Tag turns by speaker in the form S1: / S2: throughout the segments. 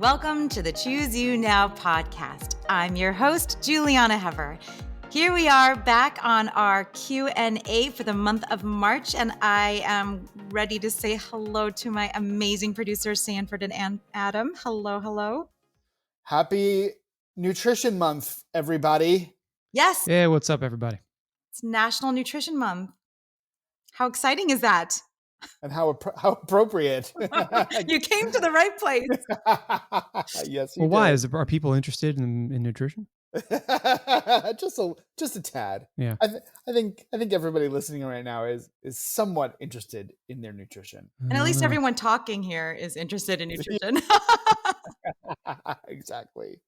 S1: Welcome to the Choose You Now podcast. I'm your host, Juliana Hever. Here we are back on our Q&A for the month of March, and I am ready to say hello to my amazing producers, Sanford and Adam. Hello.
S2: Happy Nutrition Month, everybody.
S1: Yes.
S3: Yeah, what's up, everybody?
S1: It's National Nutrition Month. How exciting is that?
S2: And how appropriate.
S1: You came to the right place.
S2: Yes, you
S3: Well, why?
S2: did.
S3: Are people interested in nutrition?
S2: just a tad.
S3: Yeah.
S2: I think everybody listening right now is somewhat interested in their nutrition.
S1: And at least everyone talking here is interested in nutrition.
S2: Exactly.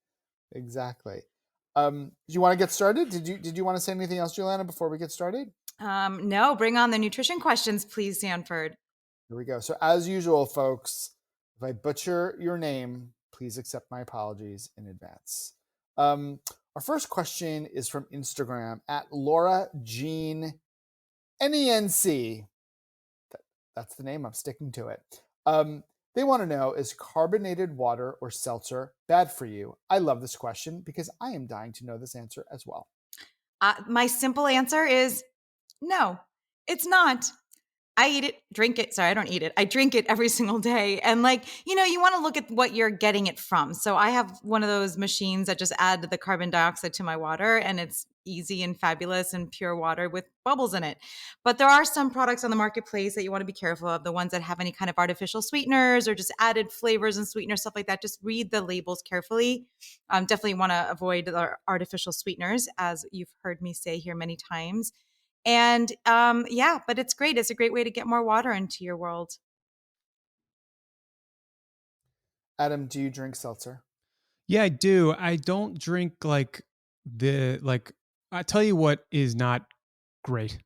S2: Do you want to get started? Did you want to say anything else, Juliana, before we get started?
S1: No, bring on the nutrition questions, please, Sanford.
S2: Here we go. So as usual, folks, if I butcher your name, please accept my apologies in advance. Our first question is from Instagram at Laura Jean NENC. That's the name. I'm sticking to it. They want to know, is carbonated water or seltzer bad for you? I love this question because I am dying to know this answer as well.
S1: My simple answer is no, it's not. I eat it, drink it. Sorry, I don't eat it. I drink it every single day. And you want to look at what you're getting it from. So I have one of those machines that just add the carbon dioxide to my water, and it's easy and fabulous and pure water with bubbles in it. But there are some products on the marketplace that you want to be careful of, the ones that have any kind of artificial sweeteners or just added flavors and sweeteners, stuff like that. Just read the labels carefully. Definitely want to avoid the artificial sweeteners, as you've heard me say here many times. And but it's great. It's a great way to get more water into your world.
S2: Adam, do you drink seltzer?
S3: Yeah, I do. I don't drink I tell you what is not great,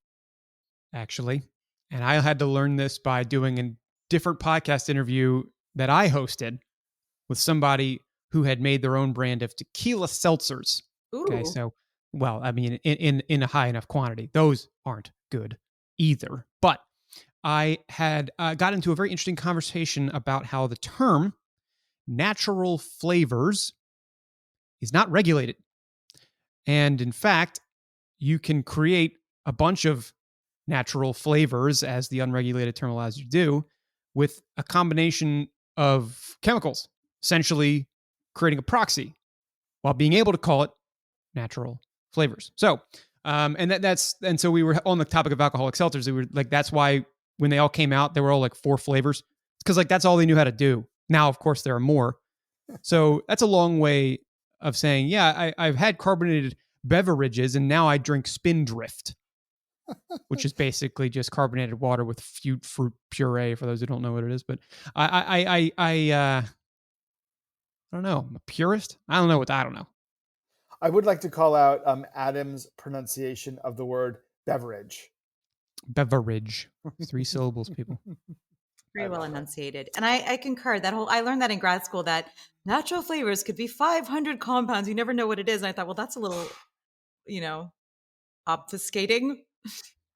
S3: actually. And I had to learn this by doing a different podcast interview that I hosted with somebody who had made their own brand of tequila seltzers.
S1: Ooh.
S3: Okay, so well, I mean, in a high enough quantity, those aren't good either. But I had got into a very interesting conversation about how the term natural flavors is not regulated. And in fact, you can create a bunch of natural flavors, as the unregulated term allows you to do, with a combination of chemicals, essentially creating a proxy while being able to call it natural flavors. So, and so we were on the topic of alcoholic seltzers. They were like, that's why when they all came out, they were all like 4 flavors. Because that's all they knew how to do. Now, of course, there are more. So that's a long way of saying, yeah, I've had carbonated beverages and now I drink Spindrift, which is basically just carbonated water with fruit puree, for those who don't know what it is. But I don't know. I'm a purist. I don't know.
S2: I would like to call out Adam's pronunciation of the word beverage.
S3: Beverage. 3 syllables, people.
S1: Very well enunciated. And I concur. I learned that in grad school, that natural flavors could be 500 compounds. You never know what it is. And I thought, well, that's a little, obfuscating.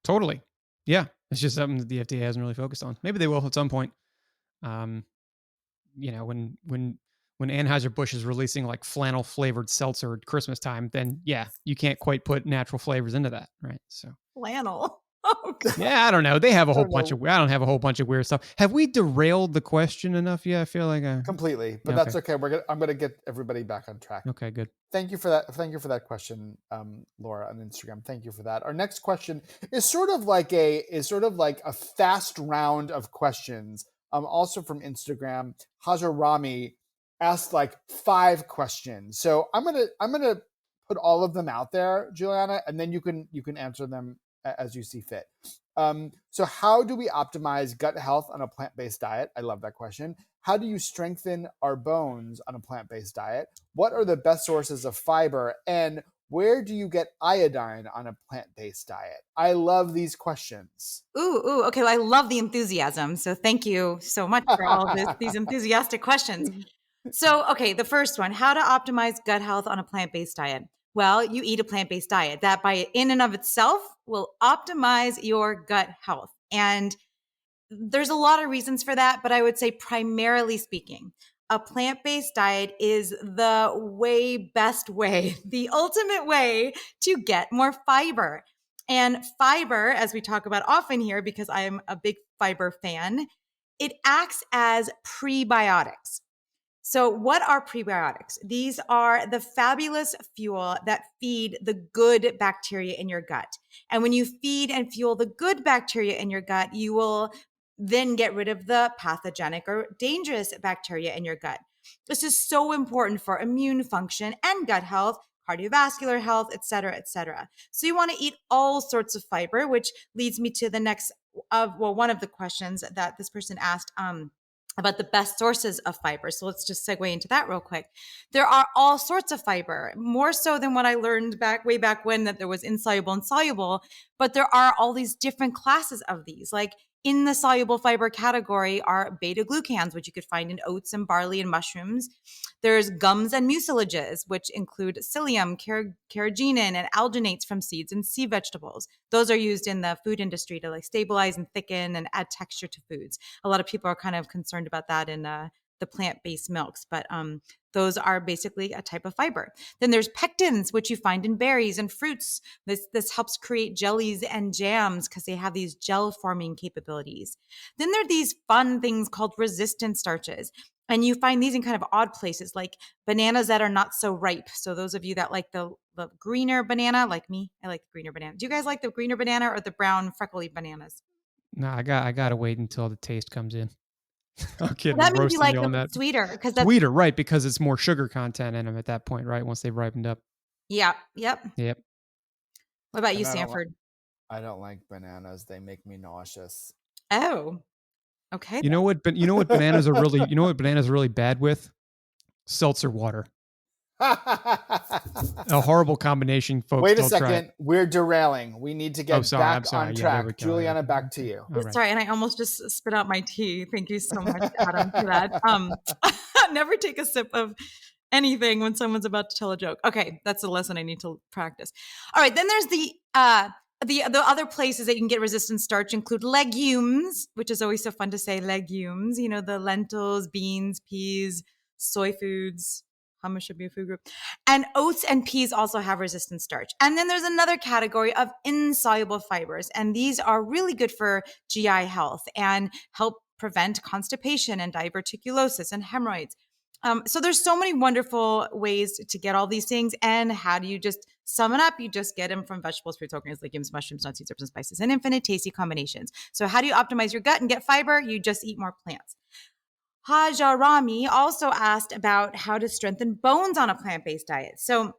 S3: Totally. Yeah. It's just something that the FDA hasn't really focused on. Maybe they will at some point. When Anheuser-Busch is releasing like flannel flavored seltzer at Christmas time, then yeah, you can't quite put natural flavors into that, right? So
S1: flannel. Oh, God.
S3: Yeah, I don't know. They have a whole bunch of. I don't have a whole bunch of weird stuff. Have we derailed the question enough? Yeah, I feel like
S2: completely, but that's okay. I'm gonna get everybody back on track.
S3: Okay, good.
S2: Thank you for that question, Laura, on Instagram. Thank you for that. Our next question is sort of like a fast round of questions. Also from Instagram, Hajar Rami asked like 5 questions. So I'm gonna put all of them out there, Juliana, and then you can answer them as you see fit. So how do we optimize gut health on a plant-based diet? I love that question. How do you strengthen our bones on a plant-based diet? What are the best sources of fiber? And where do you get iodine on a plant-based diet? I love these questions.
S1: Ooh. Okay, well, I love the enthusiasm. So thank you so much for all of these enthusiastic questions. So, okay, the first one, how to optimize gut health on a plant-based diet. Well, you eat a plant-based diet that in and of itself will optimize your gut health. And there's a lot of reasons for that, but I would say primarily speaking, a plant-based diet is the best way, the ultimate way to get more fiber. And fiber, as we talk about often here, because I am a big fiber fan, it acts as prebiotics. So, what are prebiotics? These are the fabulous fuel that feed the good bacteria in your gut. And when you feed and fuel the good bacteria in your gut, you will then get rid of the pathogenic or dangerous bacteria in your gut. This is so important for immune function and gut health, cardiovascular health, et cetera, et cetera. So you want to eat all sorts of fiber, which leads me to the next one of the questions that this person asked, about the best sources of fiber. So let's just segue into that real quick. There are all sorts of fiber, more so than what I learned way back when, that there was insoluble and soluble, but there are all these different classes of these. Like in the soluble fiber category are beta glucans, which you could find in oats and barley and mushrooms. There's gums and mucilages, which include psyllium, carrageenan, and alginates from seeds and sea vegetables. Those are used in the food industry to like stabilize and thicken and add texture to foods. A lot of people are kind of concerned about that in the plant-based milks, but those are basically a type of fiber. Then there's pectins, which you find in berries and fruits. This helps create jellies and jams because they have these gel-forming capabilities. Then there are these fun things called resistant starches. And you find these in kind of odd places, like bananas that are not so ripe. So those of you that like the greener banana, like me, I like the greener banana. Do you guys like the greener banana or the brown freckly bananas?
S3: No, I gotta wait until the taste comes in. I'm kidding.
S1: Well,
S3: I'm
S1: that means you
S3: roasting
S1: like
S3: you on
S1: them
S3: that.
S1: sweeter because that's
S3: Sweeter, right? Because it's more sugar content in them at that point, right? Once they've ripened up.
S1: Yep.
S3: Yep.
S1: What about you,
S2: And
S1: Sanford?
S2: I don't like bananas. They make me nauseous.
S1: Oh, okay.
S3: You know what? But you know what bananas are really. You know what bananas are really bad with? Seltzer water. A horrible combination, folks.
S2: Wait a
S3: Don't try
S2: second.
S3: it.
S2: We're derailing. We need to get
S3: I'm sorry.
S2: back on
S3: Yeah, there
S2: track.
S3: we go.
S2: Juliana, back to you.
S3: All right.
S1: Sorry, and I almost just spit out my tea. Thank you so much, Adam, for that. Never take a sip of anything when someone's about to tell a joke. Okay, that's a lesson I need to practice. All right, then there's the other places that you can get resistant starch include legumes, which is always so fun to say, legumes. You know, the lentils, beans, peas, soy foods. Hummus should be a food group. And oats and peas also have resistant starch. And then there's another category of insoluble fibers. And these are really good for GI health and help prevent constipation and diverticulosis and hemorrhoids. So there's so many wonderful ways to get all these things. And how do you just sum it up? You just get them from vegetables, fruits, organisms, legumes, mushrooms, nuts, seeds, herbs, and spices, and infinite tasty combinations. So how do you optimize your gut and get fiber? You just eat more plants. Hajarami also asked about how to strengthen bones on a plant-based diet. So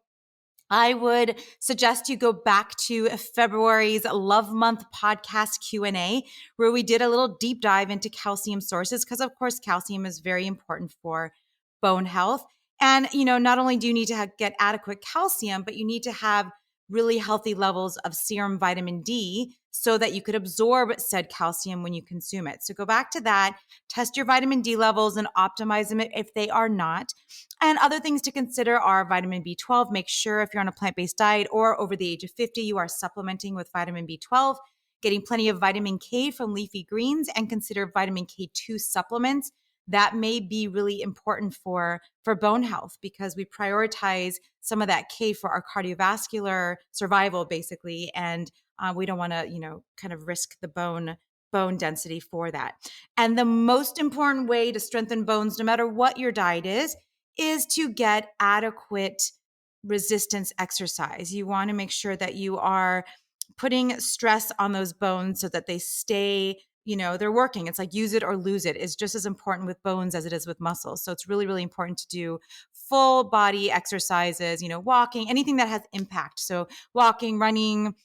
S1: I would suggest you go back to February's Love Month podcast Q&A, where we did a little deep dive into calcium sources, because of course, calcium is very important for bone health. And, you know, not only do you need to get adequate calcium, but you need to have really healthy levels of serum vitamin D so that you could absorb said calcium when you consume it. So go back to that, test your vitamin D levels and optimize them if they are not. And other things to consider are vitamin B12. Make sure if you're on a plant-based diet or over the age of 50, you are supplementing with vitamin B12, getting plenty of vitamin K from leafy greens, and consider vitamin K2 supplements. That may be really important for bone health, because we prioritize some of that K for our cardiovascular survival, basically. And we don't want to, you know, kind of risk the bone density for that. And the most important way to strengthen bones, no matter what your diet is to get adequate resistance exercise. You want to make sure that you are putting stress on those bones so that they stay, you know, they're working. It's like use it or lose it. It's just as important with bones as it is with muscles. So it's really, really important to do full body exercises, you know, walking, anything that has impact. So walking, running,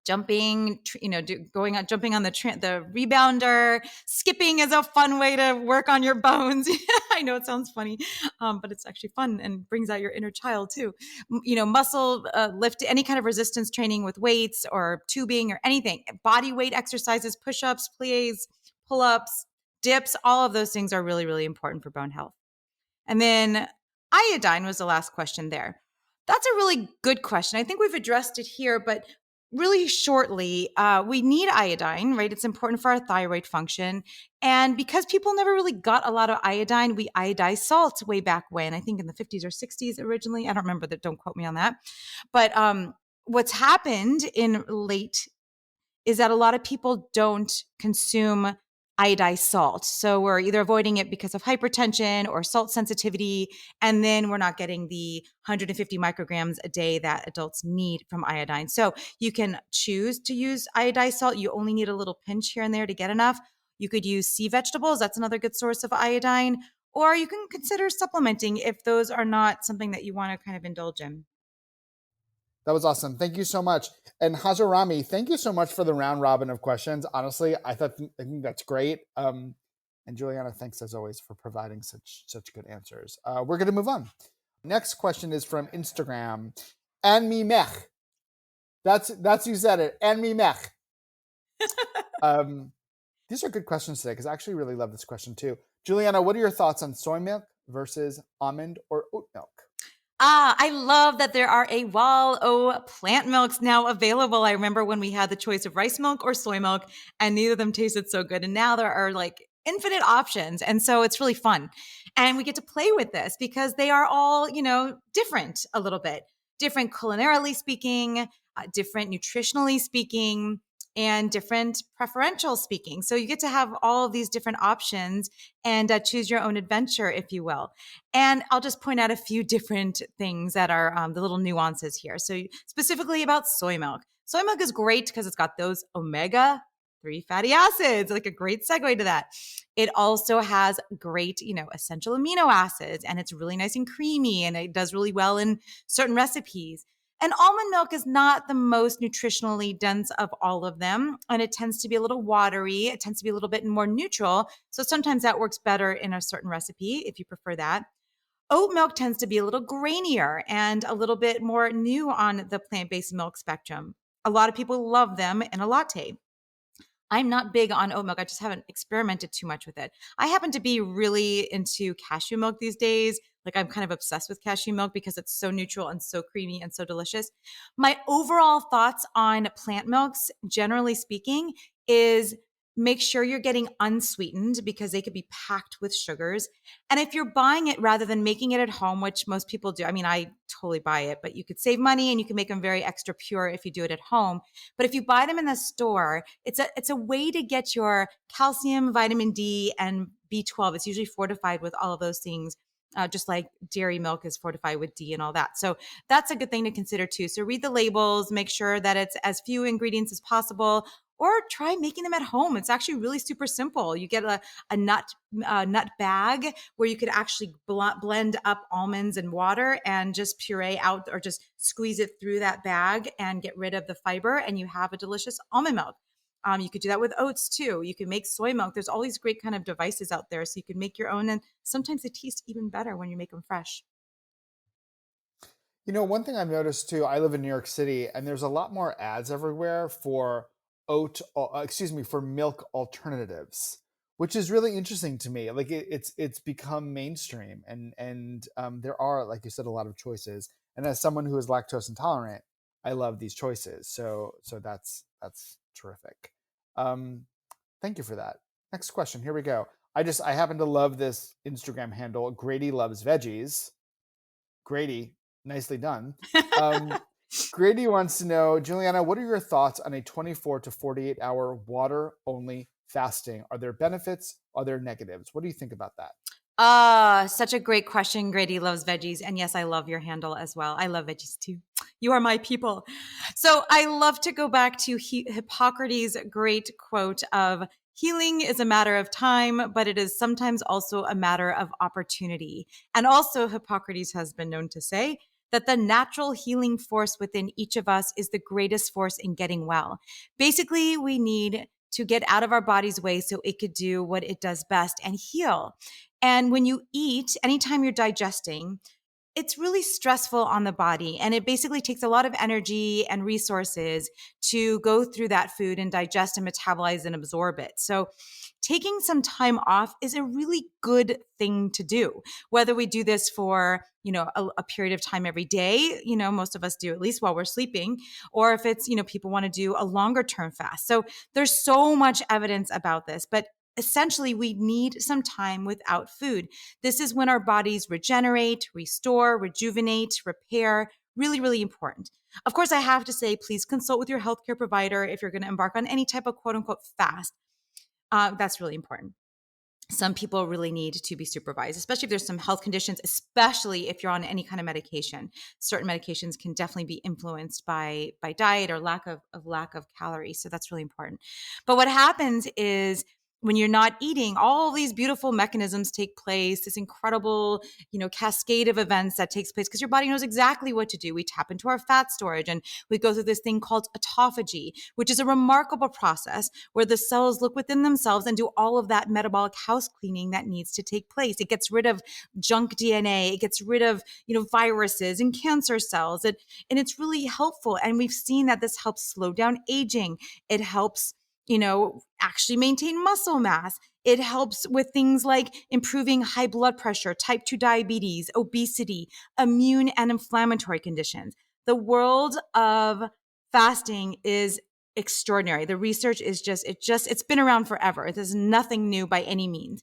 S1: jumping, you know, jumping on the rebounder. Skipping is a fun way to work on your bones. I know it sounds funny, but it's actually fun and brings out your inner child too. You know, muscle lift, any kind of resistance training with weights or tubing or anything. Body weight exercises, push-ups, plies, pull-ups, dips. All of those things are really, really important for bone health. And then iodine was the last question there. That's a really good question. I think we've addressed it here, but really shortly, we need iodine, right? It's important for our thyroid function. And because people never really got a lot of iodine, we iodized salt way back when, I think in the 50s or 60s originally. I don't remember that. Don't quote me on that. But what's happened in late is that a lot of people don't consume iodized salt. So we're either avoiding it because of hypertension or salt sensitivity, and then we're not getting the 150 micrograms a day that adults need from iodine. So you can choose to use iodized salt. You only need a little pinch here and there to get enough. You could use sea vegetables. That's another good source of iodine. Or you can consider supplementing if those are not something that you want to kind of indulge in.
S2: That was awesome. Thank you so much. And Hazarami, thank you so much for the round robin of questions. Honestly, I think that's great. And Juliana, thanks as always for providing such good answers. We're going to move on. Next question is from Instagram. Anne Mech. That's you said it. Anne Mech. These are good questions today because I actually really love this question too. Juliana, what are your thoughts on soy milk versus almond or oat milk?
S1: I love that there are a wall of plant milks now available. I remember when we had the choice of rice milk or soy milk, and neither of them tasted so good. And now there are like infinite options. And so it's really fun. And we get to play with this because they are all, different a little bit, different culinarily speaking, different nutritionally speaking, and different preferential speaking. So you get to have all of these different options and choose your own adventure, if you will. And I'll just point out a few different things that are the little nuances here. So specifically about soy milk. Soy milk is great because it's got those omega-3 fatty acids, like a great segue to that. It also has great, essential amino acids, and it's really nice and creamy, and it does really well in certain recipes. And almond milk is not the most nutritionally dense of all of them, and it tends to be a little watery. It tends to be a little bit more neutral. So sometimes that works better in a certain recipe if you prefer that. Oat milk tends to be a little grainier and a little bit more new on the plant-based milk spectrum. A lot of people love them in a latte. I'm not big on oat milk. I just haven't experimented too much with it. I happen to be really into cashew milk these days. Like I'm kind of obsessed with cashew milk because it's so neutral and so creamy and so delicious. My overall thoughts on plant milks, generally speaking, is make sure you're getting unsweetened because they could be packed with sugars. And if you're buying it rather than making it at home, which most people do, I mean, I totally buy it, but you could save money and you can make them very extra pure if you do it at home. But if you buy them in the store, it's a way to get your calcium, vitamin D, and B12. It's usually fortified with all of those things. Just like dairy milk is fortified with D and all that. So that's a good thing to consider too. So read the labels, make sure that it's as few ingredients as possible, or try making them at home. It's actually really super simple. You get a nut bag where you could actually blend up almonds and water and just puree out or just squeeze it through that bag and get rid of the fiber, and you have a delicious almond milk. You could do that with oats too. You can make soy milk. There's all these great kind of devices out there. So you can make your own. And sometimes they taste even better when you make them fresh.
S2: One thing I've noticed too, I live in New York City, and there's a lot more ads everywhere for for milk alternatives, which is really interesting to me. Like it's become mainstream, and there are, like you said, a lot of choices. And as someone who is lactose intolerant, I love these choices. So that's terrific. Thank you for that. Next question. Here we go. I happen to love this Instagram handle. Grady loves veggies. Grady, nicely done. Grady wants to know, Juliana, what are your thoughts on a 24 to 48 hour water only fasting? Are there benefits? Are there negatives? What do you think about that?
S1: Such a great question. Grady loves veggies. And yes, I love your handle as well. I love veggies too. You are my people. So I love to go back to Hippocrates' great quote of, healing is a matter of time, but it is sometimes also a matter of opportunity. And also Hippocrates has been known to say that the natural healing force within each of us is the greatest force in getting well. Basically, we need to get out of our body's way so it could do what it does best and heal. And when you eat, anytime you're digesting, it's really stressful on the body. And it basically takes a lot of energy and resources to go through that food and digest and metabolize and absorb it. So taking some time off is a really good thing to do. Whether we do this for, a period of time every day, most of us do at least while we're sleeping, or if it's, people want to do a longer term fast. So there's so much evidence about this, but essentially we need some time without food. This is when our bodies regenerate, restore, rejuvenate, repair. Really, really important. Of course, I have to say, please consult with your healthcare provider if you're going to embark on any type of quote unquote fast. That's really important. Some people really need to be supervised, especially if there's some health conditions, especially if you're on any kind of medication. Certain medications can definitely be influenced by diet or lack of calories. So that's really important. But what happens is when you're not eating, all these beautiful mechanisms take place, this incredible, cascade of events that takes place because your body knows exactly what to do. We tap into our fat storage and we go through this thing called autophagy, which is a remarkable process where the cells look within themselves and do all of that metabolic house cleaning that needs to take place. It gets rid of junk DNA. It gets rid of, viruses and cancer cells. And it's really helpful. And we've seen that this helps slow down aging. It helps actually maintain muscle mass. It helps with things like improving high blood pressure, type 2 diabetes, obesity, immune and inflammatory conditions. The world of fasting is extraordinary. The research is it's been around forever. There's nothing new by any means.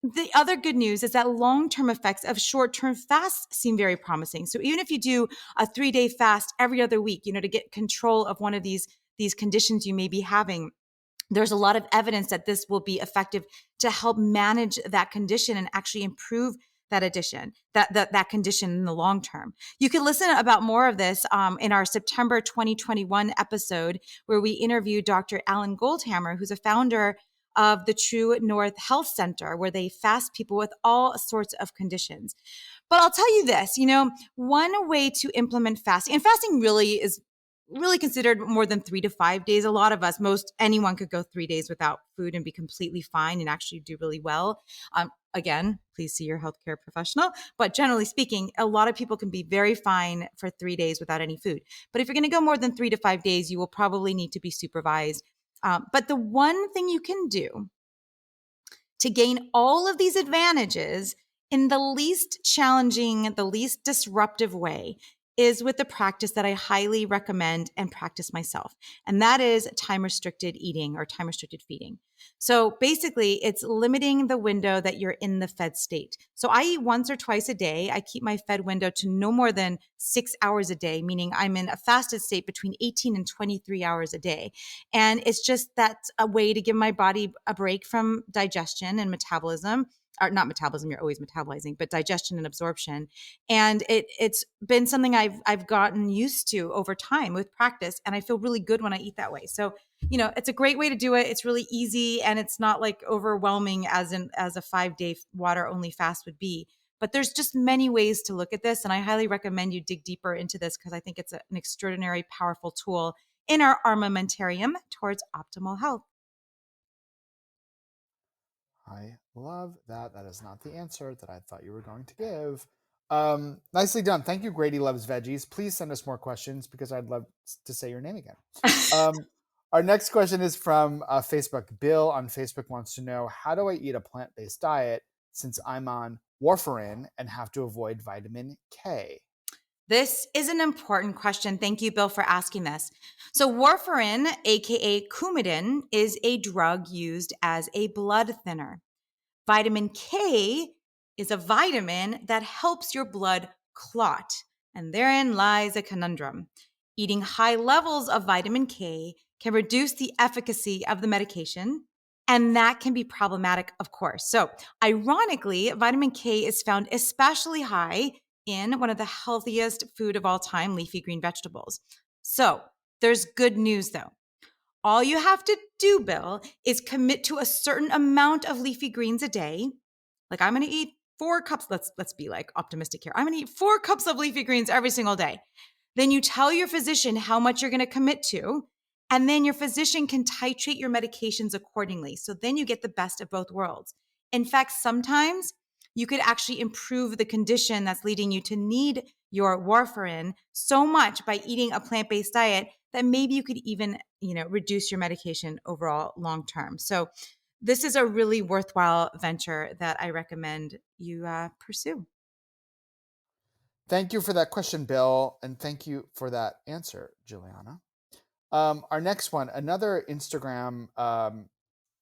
S1: The other good news is that long-term effects of short-term fasts seem very promising. So even if you do a 3-day fast every other week, to get control of one of these conditions you may be having, there's a lot of evidence that this will be effective to help manage that condition and actually improve that condition in the long term. You can listen about more of this in our September 2021 episode where we interviewed Dr. Alan Goldhammer, who's a founder of the True North Health Center, where they fast people with all sorts of conditions. But I'll tell you this, one way to implement fasting, and fasting really is considered more than 3 to 5 days. A lot of us, anyone could go 3 days without food and be completely fine and actually do really well. Again, please see your healthcare professional. But generally speaking, a lot of people can be very fine for 3 days without any food. But if you're going to go more than 3 to 5 days, you will probably need to be supervised. But the one thing you can do to gain all of these advantages in the least challenging, the least disruptive way is with the practice that I highly recommend and practice myself. And that is time-restricted eating or time-restricted feeding. So basically, it's limiting the window that you're in the fed state. So I eat once or twice a day. I keep my fed window to no more than 6 hours a day, meaning I'm in a fasted state between 18 and 23 hours a day. And it's just that's a way to give my body a break from digestion and metabolism. Or not metabolism, you're always metabolizing, but digestion and absorption. And it's been something I've gotten used to over time with practice. And I feel really good when I eat that way. So, it's a great way to do it. It's really easy and it's not like overwhelming as a 5-day water only fast would be. But there's just many ways to look at this. And I highly recommend you dig deeper into this because I think it's an extraordinary, powerful tool in our armamentarium towards optimal health.
S2: I love that. That is not the answer that I thought you were going to give. Nicely done. Thank you, Grady Loves Veggies. Please send us more questions because I'd love to say your name again. Our next question is from Facebook. Bill on Facebook wants to know, how do I eat a plant-based diet since I'm on warfarin and have to avoid vitamin K?
S1: This is an important question. Thank you, Bill, for asking this. So warfarin, aka Coumadin, is a drug used as a blood thinner. Vitamin K is a vitamin that helps your blood clot. And therein lies a conundrum. Eating high levels of vitamin K can reduce the efficacy of the medication, and that can be problematic, of course. So ironically, vitamin K is found especially high in one of the healthiest food of all time, leafy green vegetables. So there's good news though. All you have to do, Bill, is commit to a certain amount of leafy greens a day. Like I'm going to eat 4 cups. Let's be like optimistic here. I'm going to eat 4 cups of leafy greens every single day. Then you tell your physician how much you're going to commit to, and then your physician can titrate your medications accordingly. So then you get the best of both worlds. In fact, sometimes you could actually improve the condition that's leading you to need your warfarin so much by eating a plant-based diet that maybe you could even, reduce your medication overall long term. So this is a really worthwhile venture that I recommend you pursue.
S2: Thank you for that question, Bill, and thank you for that answer, Juliana. Our next one, another Instagram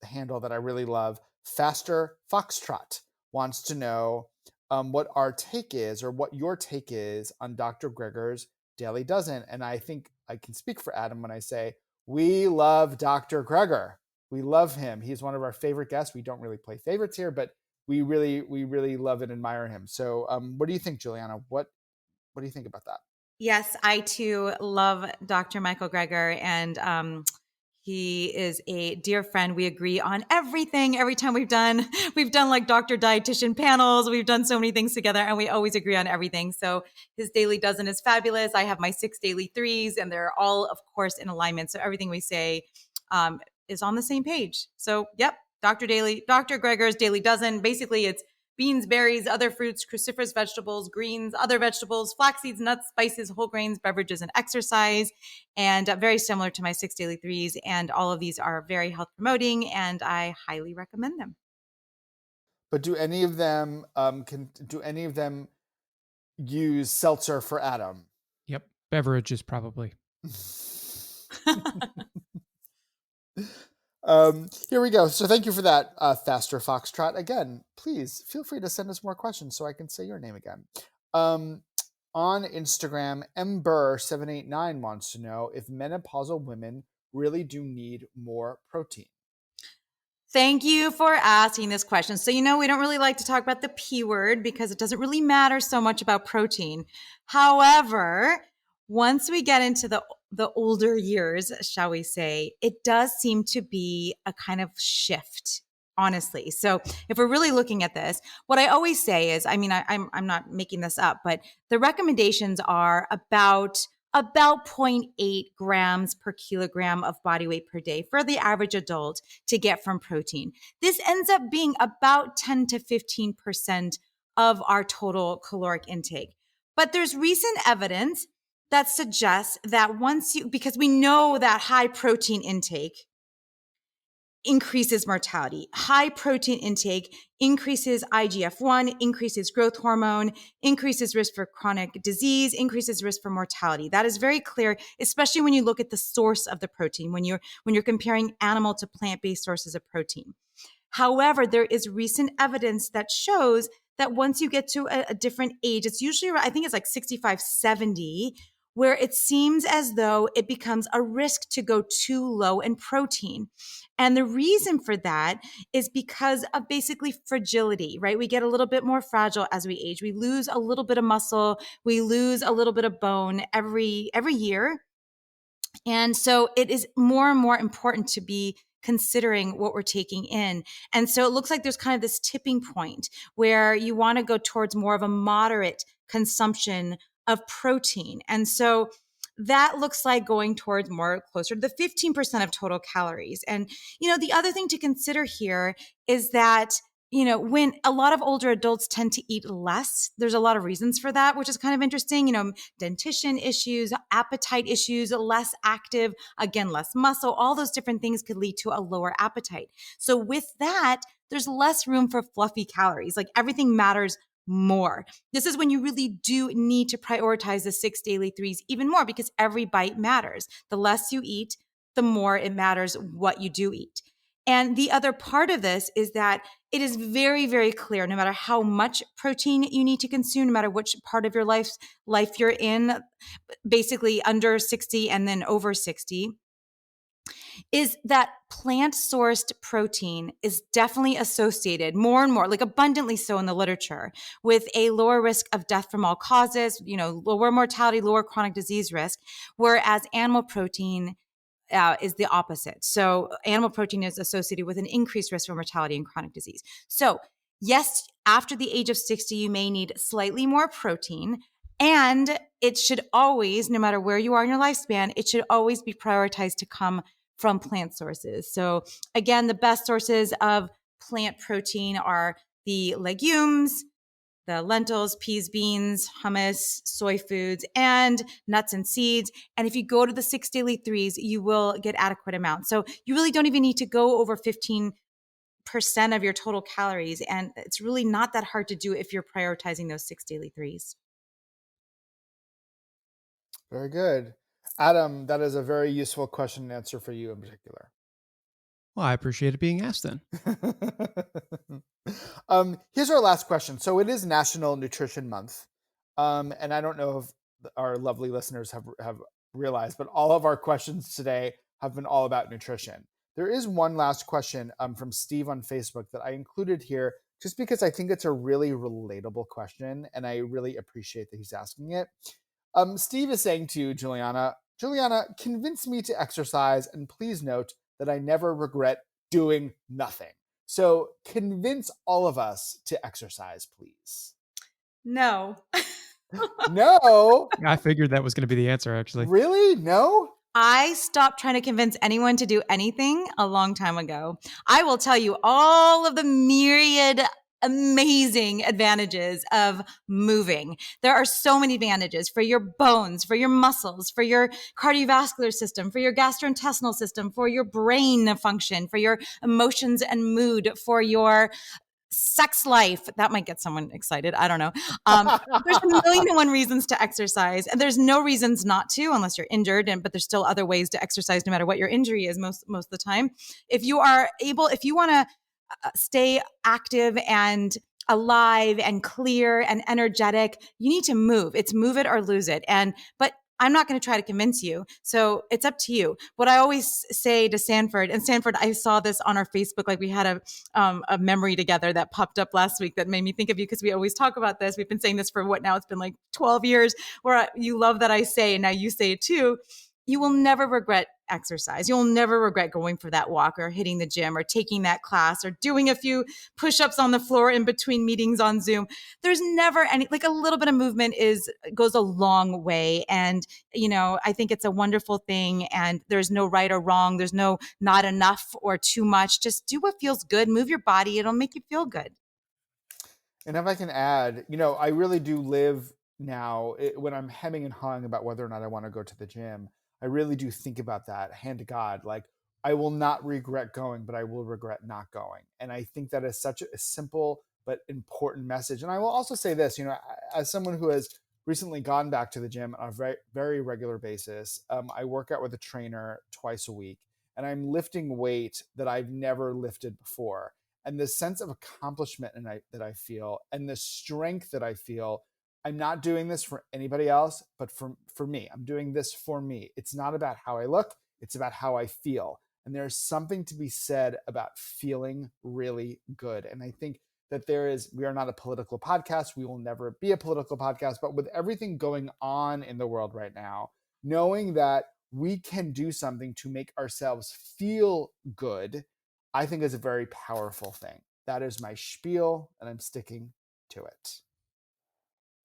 S2: handle that I really love, Faster Foxtrot, wants to know what our take is, or what your take is, on Dr. Greger's Daily Dozen. And I think I can speak for Adam when I say we love Dr. Greger. We love him. He's one of our favorite guests. We don't really play favorites here, but we really love and admire him. So what do you think, Juliana? What do you think about that?
S1: Yes, I too love Dr. Michael Greger, and he is a dear friend. We agree on everything. Every time we've done like doctor dietitian panels, we've done so many things together, and we always agree on everything. So his Daily Dozen is fabulous. I have my 6 daily threes, and they're all, of course, in alignment. So everything we say is on the same page. So, yep, Dr. Greger's Daily Dozen. Basically, it's beans, berries, other fruits, cruciferous vegetables, greens, other vegetables, flax seeds, nuts, spices, whole grains, beverages, and exercise. And very similar to my 6 daily threes. And all of these are very health promoting, and I highly recommend them.
S2: But do any of them use seltzer for Adam?
S3: Yep. Beverages, probably.
S2: Here we go. So thank you for that, Faster Foxtrot. Again, please feel free to send us more questions so I can say your name again. On Instagram, Ember789 wants to know if menopausal women really do need more protein.
S1: Thank you for asking this question. So, we don't really like to talk about the P word because it doesn't really matter so much about protein. However, once we get into the older years, shall we say, it does seem to be a kind of shift, honestly. So if we're really looking at this, what I always say is, I'm not making this up, but the recommendations are about 0.8 grams per kilogram of body weight per day for the average adult to get from protein. This ends up being about 10 to 15% of our total caloric intake. But there's recent evidence that suggests that because we know that high protein intake increases mortality. High protein intake increases IGF-1, increases growth hormone, increases risk for chronic disease, increases risk for mortality. That is very clear, especially when you look at the source of the protein, when you're comparing animal to plant-based sources of protein. However, there is recent evidence that shows that once you get to a different age, it's usually, I think it's like 65, 70, where it seems as though it becomes a risk to go too low in protein. And the reason for that is because of basically fragility, right? We get a little bit more fragile as we age. We lose a little bit of muscle. We lose a little bit of bone every year. And so it is more and more important to be considering what we're taking in. And so it looks like there's kind of this tipping point where you want to go towards more of a moderate consumption of protein. And so that looks like going towards more closer to the 15% of total calories. And, the other thing to consider here is that when a lot of older adults tend to eat less, there's a lot of reasons for that, which is kind of interesting. Dentition issues, appetite issues, less active, again, less muscle, all those different things could lead to a lower appetite. So with that, there's less room for fluffy calories. Like everything matters more. This is when you really do need to prioritize the 6 daily threes even more, because every bite matters. The less you eat, the more it matters what you do eat. And the other part of this is that it is very, very clear, no matter how much protein you need to consume, no matter which part of your life you're in, basically under 60 and then over 60, is that plant-sourced protein is definitely associated more and more, like abundantly so in the literature, with a lower risk of death from all causes, lower mortality, lower chronic disease risk, whereas animal protein is the opposite. So animal protein is associated with an increased risk for mortality and chronic disease. So yes, after the age of 60, you may need slightly more protein, and it should always, no matter where you are in your lifespan, it should always be prioritized to come from plant sources. So again, the best sources of plant protein are the legumes, the lentils, peas, beans, hummus, soy foods, and nuts and seeds. And if you go to the 6 daily threes, you will get adequate amounts. So you really don't even need to go over 15% of your total calories. And it's really not that hard to do if you're prioritizing those 6 daily threes.
S2: Very good. Adam, that is a very useful question and answer for you in particular.
S3: Well, I appreciate it being asked then.
S2: Here's our last question. So it is National Nutrition Month. And I don't know if our lovely listeners have realized, but all of our questions today have been all about nutrition. There is one last question from Steve on Facebook that I included here just because I think it's a really relatable question and I really appreciate that he's asking it. Steve is saying to Juliana, convince me to exercise and please note that I never regret doing nothing. So convince all of us to exercise, please.
S1: No.
S2: No?
S3: I figured that was going to be the answer, actually.
S2: Really? No?
S1: I stopped trying to convince anyone to do anything a long time ago. I will tell you all of the myriad amazing advantages of moving. There are so many advantages for your bones, for your muscles, for your cardiovascular system, for your gastrointestinal system, for your brain function, for your emotions and mood, for your sex life. That might get someone excited. I don't know. There's a million and one reasons to exercise, and there's no reasons not to unless you're injured. But there's still other ways to exercise, no matter what your injury is. Most of the time, if you want to stay active and alive and clear and energetic, you need to move. It's move it or lose it. But I'm not going to try to convince you. So it's up to you. What I always say to Sanford, and Sanford, I saw this on our Facebook, like we had a memory together that popped up last week that made me think of you because we always talk about this. We've been saying this for what now? It's been like 12 years where you love that I say, and now you say it too. You will never regret exercise. You'll never regret going for that walk or hitting the gym or taking that class or doing a few push-ups on the floor in between meetings on Zoom. There's never any, like a little bit of movement goes a long way. And, I think it's a wonderful thing and there's no right or wrong. There's no not enough or too much. Just do what feels good. Move your body. It'll make you feel good.
S2: And if I can add, I really do live now when I'm hemming and hawing about whether or not I want to go to the gym. I really do think about that, hand to God. Like, I will not regret going, but I will regret not going. And I think that is such a simple but important message. And I will also say this, as someone who has recently gone back to the gym on a very, very regular basis, I work out with a trainer twice a week, and I'm lifting weight that I've never lifted before. And the sense of accomplishment that I feel and the strength that I feel, I'm not doing this for anybody else, but for me. I'm doing this for me. It's not about how I look. It's about how I feel. And there's something to be said about feeling really good. And I think that we are not a political podcast. We will never be a political podcast. But with everything going on in the world right now, knowing that we can do something to make ourselves feel good, I think is a very powerful thing. That is my spiel, and I'm sticking to it.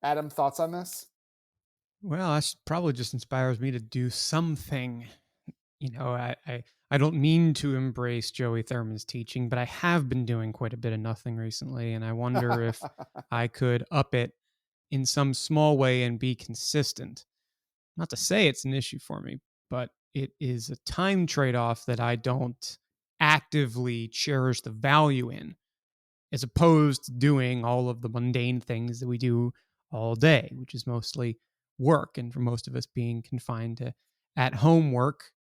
S2: Adam, thoughts on this?
S3: Well, that probably just inspires me to do something. I don't mean to embrace Joey Thurman's teaching, but I have been doing quite a bit of nothing recently, and I wonder if I could up it in some small way and be consistent. Not to say it's an issue for me, but it is a time trade-off that I don't actively cherish the value in, as opposed to doing all of the mundane things that we do all day, which is mostly work. And for most of us being confined to at-home work,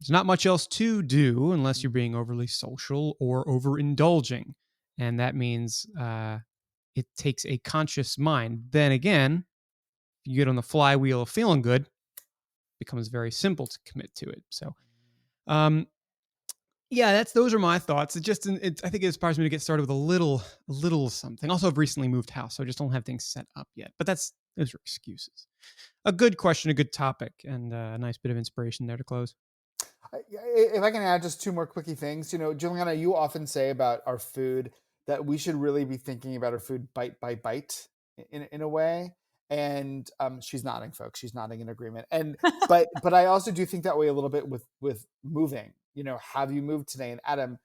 S3: there's not much else to do unless you're being overly social or overindulging. And that means it takes a conscious mind. Then again, if you get on the flywheel of feeling good, it becomes very simple to commit to it. So, yeah, those are my thoughts. I think it inspires me to get started with a little something. Also, I've recently moved house, so I just don't have things set up yet. But those are excuses. A good question, a good topic, and a nice bit of inspiration there to close.
S2: If I can add just two more quickie things, Juliana, you often say about our food that we should really be thinking about our food bite by bite in a way. And she's nodding, folks. She's nodding in agreement. And but I also do think that way a little bit with moving. Have you moved today? And Adam,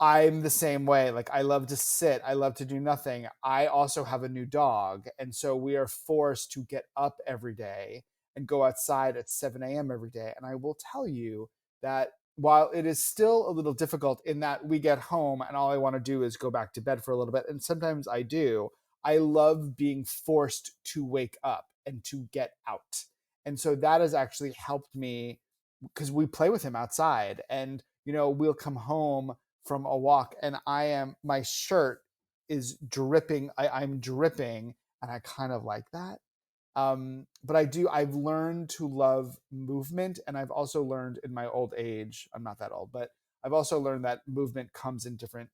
S2: I'm the same way. Like, I love to sit. I love to do nothing. I also have a new dog. And so we are forced to get up every day and go outside at 7 a.m. every day. And I will tell you that while it is still a little difficult in that we get home and all I want to do is go back to bed for a little bit, and sometimes I do, I love being forced to wake up and to get out. And so that has actually helped me because we play with him outside, and we'll come home from a walk and my shirt is dripping. I'm dripping, and I kind of like that. But I've learned to love movement, and I've also learned in my old age, I'm not that old, but I've also learned that movement comes in different,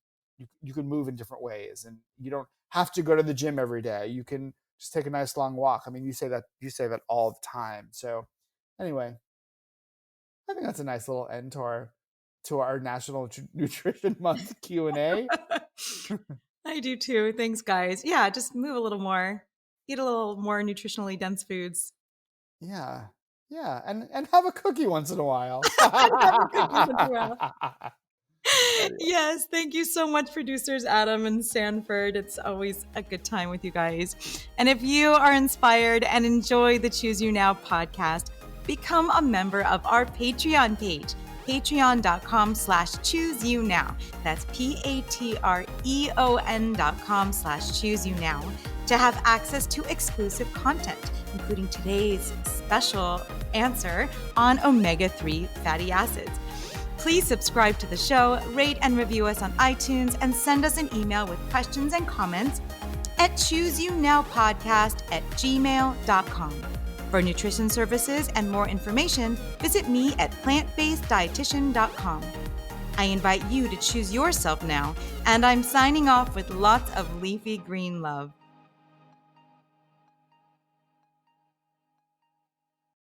S2: you can move in different ways, and you don't have to go to the gym every day. You can just take a nice long walk. I mean, you say that all the time. So anyway, I think that's a nice little end to our National Nutrition Month Q&A.
S1: I do too. Thanks, guys. Yeah, just move a little more. Eat a little more nutritionally dense foods.
S2: Yeah. Yeah. And have a cookie once in a while.
S1: Yes, thank you so much, producers Adam and Sanford. It's always a good time with you guys. And if you are inspired and enjoy the Choose You Now podcast, become a member of our Patreon page, patreon.com/chooseyounow. That's patreon.com/chooseyounow to have access to exclusive content, including today's special answer on omega-3 fatty acids. Please subscribe to the show, rate and review us on iTunes, and send us an email with questions and comments at chooseyounowpodcast@gmail.com. For nutrition services and more information, visit me at plantbaseddietitian.com. I invite you to choose yourself now, and I'm signing off with lots of leafy green love.